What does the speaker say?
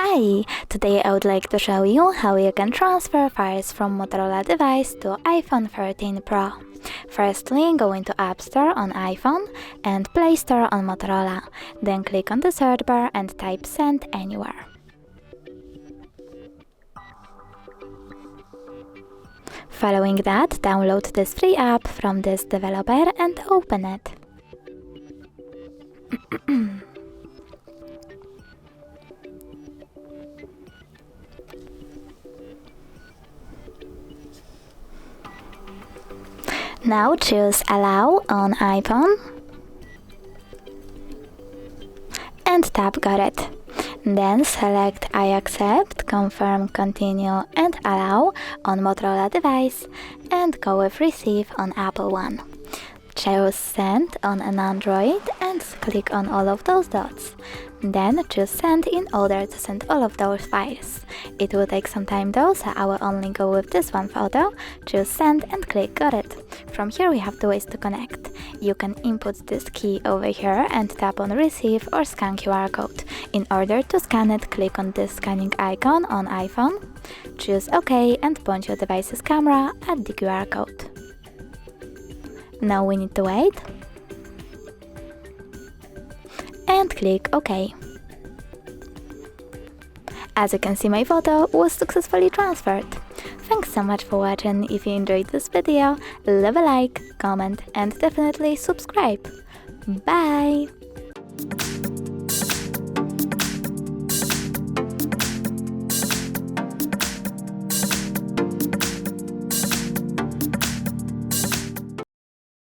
Hi! Today I would like to show you how you can transfer files from Motorola device to iPhone 13 Pro. Firstly, go into App Store on iPhone and Play Store on Motorola. Then click on the search bar and type Send Anywhere. Following that, download this free app from this developer and open it. Now choose Allow on iPhone and tap Got it. Then select I accept, confirm, continue and allow on Motorola device and go with Receive on Apple One. Choose Send on an Android and click on all of those dots. Then choose Send in order to send all of those files. It will take some time though, so I will only go with this one photo. Choose Send and click Got it. From here we have two ways to connect. You can input this key over here and tap on Receive or Scan QR code. In order to scan it, click on this scanning icon on iPhone. Choose OK and point your device's camera at the QR code. Now we need to wait and click OK. As you can see, my photo was successfully transferred. Thanks so much for watching. If you enjoyed this video, leave a like, comment and definitely subscribe. Bye!